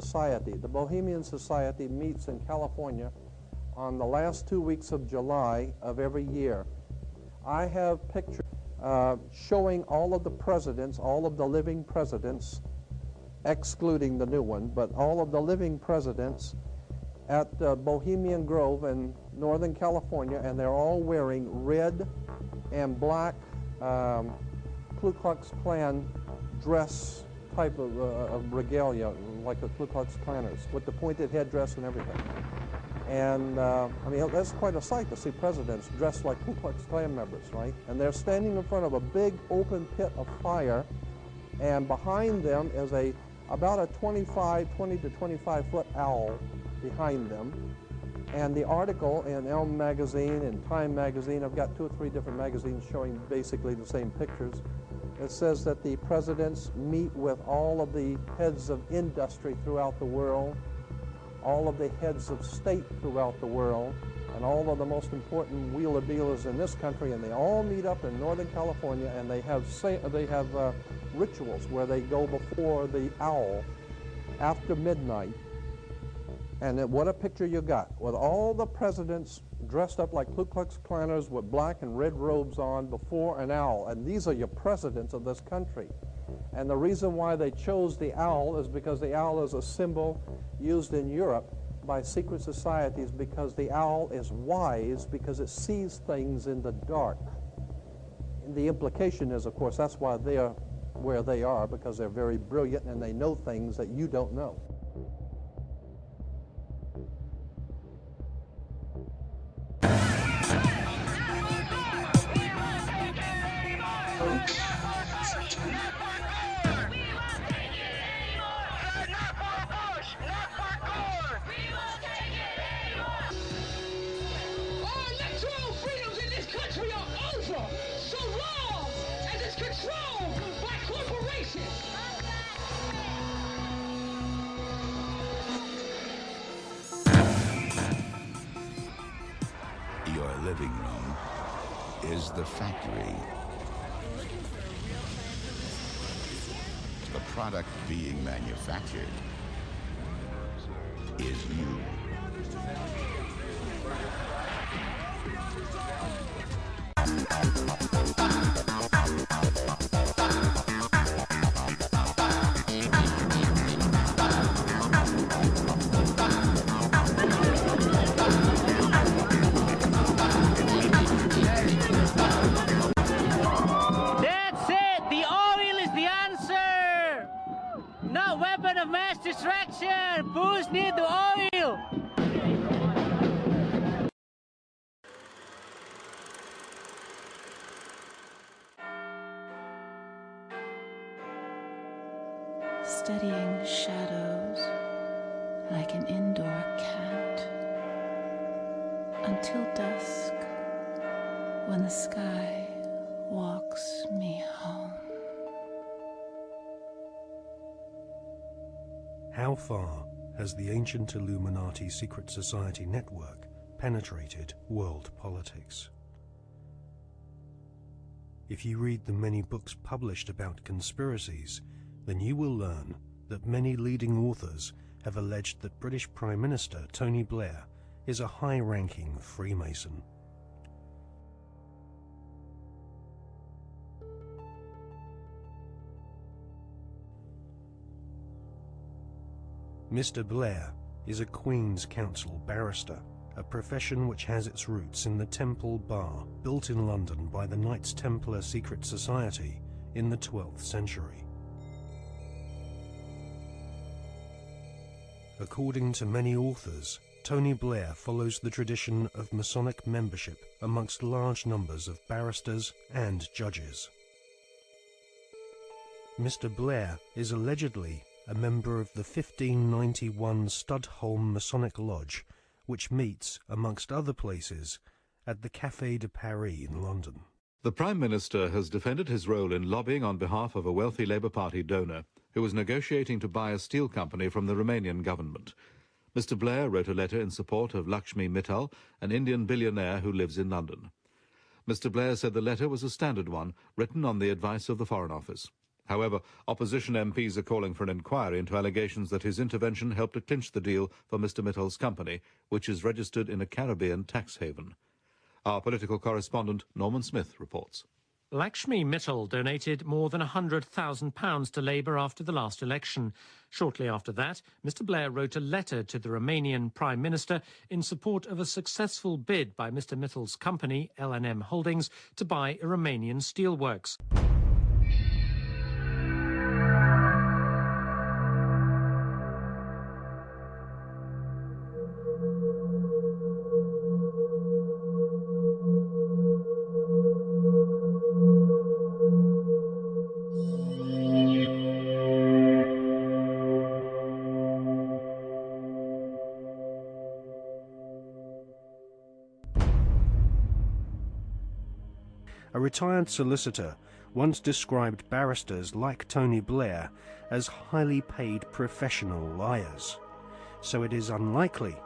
Society. The Bohemian Society meets in California on the last 2 weeks of July of every year. I have pictures showing all of the presidents, all of the living presidents, excluding the new one, but all of the living presidents at Bohemian Grove in Northern California, and they're all wearing red and black Ku Klux Klan dress type of regalia, like the Ku Klux Klanners, with the pointed headdress and everything. And I mean, that's quite a sight to see presidents dressed like Ku Klux Klan members, right? And they're standing in front of a big open pit of fire, and behind them is about a 20 to 25 foot owl behind them. And the article in Elm magazine and Time magazine, I've got 2 or 3 different magazines showing basically the same pictures. It says that the presidents meet with all of the heads of industry throughout the world, all of the heads of state throughout the world, and all of the most important wheeler dealers in this country, and they all meet up in Northern California, and they have rituals where they go before the owl after midnight. And what a picture you got, with all the presidents dressed up like Ku Klux Klanners with black and red robes on before an owl. And these are your presidents of this country. And the reason why they chose the owl is because the owl is a symbol used in Europe by secret societies, because the owl is wise, because it sees things in the dark. And the implication is, of course, that's why they are where they are, because they're very brilliant and they know things that you don't know. Your living room is the factory. The product being manufactured is you. Distraction! Bulls need the oil! Studying shadows like an indoor cat until dusk, when the sky walks me home. How far has the ancient Illuminati secret society network penetrated world politics? If you read the many books published about conspiracies, then you will learn that many leading authors have alleged that British Prime Minister Tony Blair is a high-ranking Freemason. Mr. Blair is a Queen's Counsel barrister, a profession which has its roots in the Temple Bar, built in London by the Knights Templar secret society in the 12th century. According to many authors, Tony Blair follows the tradition of Masonic membership amongst large numbers of barristers and judges. Mr. Blair is allegedly a member of the 1591 Studholme Masonic Lodge, which meets, amongst other places, at the Café de Paris in London. The Prime Minister has defended his role in lobbying on behalf of a wealthy Labour Party donor who was negotiating to buy a steel company from the Romanian government. Mr. Blair wrote a letter in support of Lakshmi Mittal, an Indian billionaire who lives in London. Mr. Blair said the letter was a standard one, written on the advice of the Foreign Office. However, opposition MPs are calling for an inquiry into allegations that his intervention helped to clinch the deal for Mr. Mittal's company, which is registered in a Caribbean tax haven. Our political correspondent, Norman Smith, reports. Lakshmi Mittal donated more than £100,000 to Labour after the last election. Shortly after that, Mr Blair wrote a letter to the Romanian Prime Minister in support of a successful bid by Mr Mittal's company, L&M Holdings, to buy a Romanian steelworks. A retired solicitor once described barristers like Tony Blair as highly paid professional liars. So it is unlikely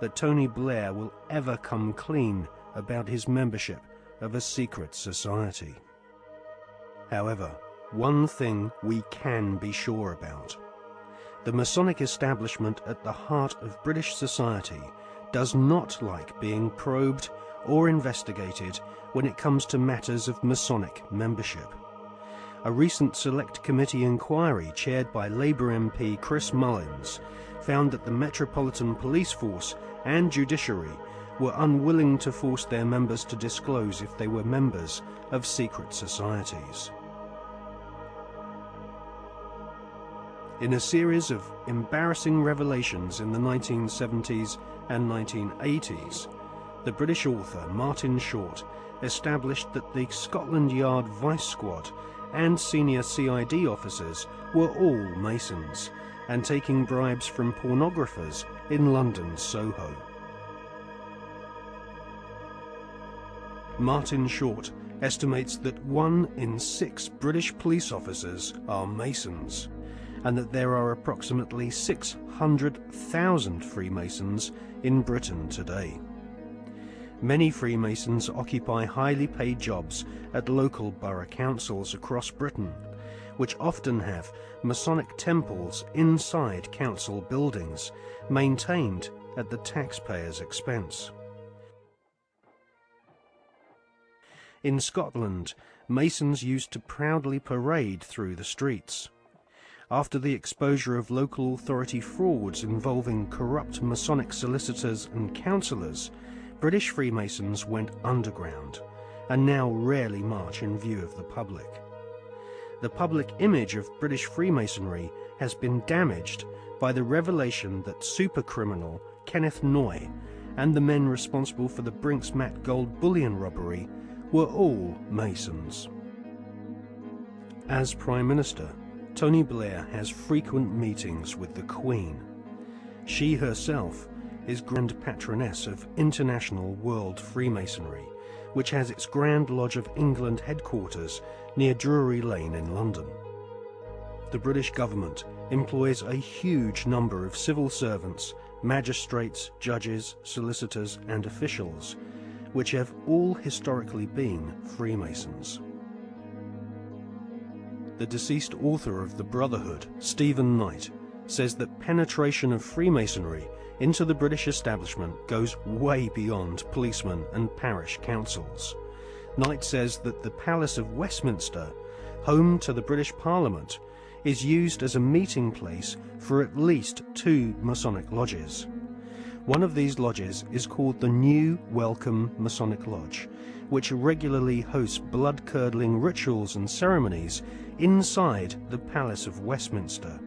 that Tony Blair will ever come clean about his membership of a secret society. However, one thing we can be sure about. The Masonic establishment at the heart of British society does not like being probed or investigated when it comes to matters of Masonic membership. A recent Select Committee inquiry chaired by Labour MP Chris Mullins found that the Metropolitan Police Force and Judiciary were unwilling to force their members to disclose if they were members of secret societies. In a series of embarrassing revelations in the 1970s and 1980s, the British author Martin Short established that the Scotland Yard Vice Squad and senior CID officers were all Masons and taking bribes from pornographers in London's Soho. Martin Short estimates that 1 in 6 British police officers are Masons, and that there are approximately 600,000 Freemasons in Britain today. Many Freemasons occupy highly paid jobs at local borough councils across Britain, which often have Masonic temples inside council buildings, maintained at the taxpayer's expense. In Scotland, Masons used to proudly parade through the streets. After the exposure of local authority frauds involving corrupt Masonic solicitors and councillors, British Freemasons went underground and now rarely march in view of the public. The public image of British Freemasonry has been damaged by the revelation that supercriminal Kenneth Noye and the men responsible for the Brinks-Mat gold bullion robbery were all Masons. As Prime Minister, Tony Blair has frequent meetings with the Queen. She herself is Grand Patroness of International World Freemasonry, which has its Grand Lodge of England headquarters near Drury Lane in London. The British government employs a huge number of civil servants, magistrates, judges, solicitors and officials, which have all historically been Freemasons. The deceased author of The Brotherhood, Stephen Knight, says that penetration of Freemasonry into the British establishment goes way beyond policemen and parish councils. Knight says that the Palace of Westminster, home to the British Parliament, is used as a meeting place for at least 2 Masonic lodges. One of these lodges is called the New Welcome Masonic Lodge, which regularly hosts blood-curdling rituals and ceremonies inside the Palace of Westminster.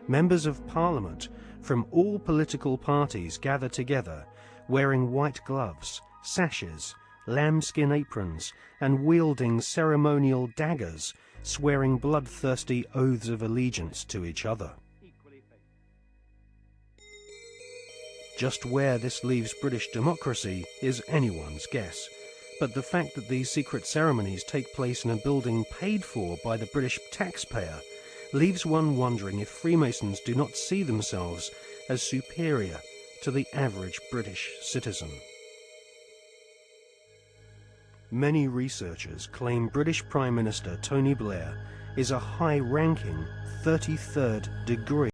Members of Parliament from all political parties gather together, wearing white gloves, sashes, lambskin aprons, and wielding ceremonial daggers, swearing bloodthirsty oaths of allegiance to each other. Just where this leaves British democracy is anyone's guess, but the fact that these secret ceremonies take place in a building paid for by the British taxpayer leaves one wondering if Freemasons do not see themselves as superior to the average British citizen. Many researchers claim British Prime Minister Tony Blair is a high-ranking 33rd degree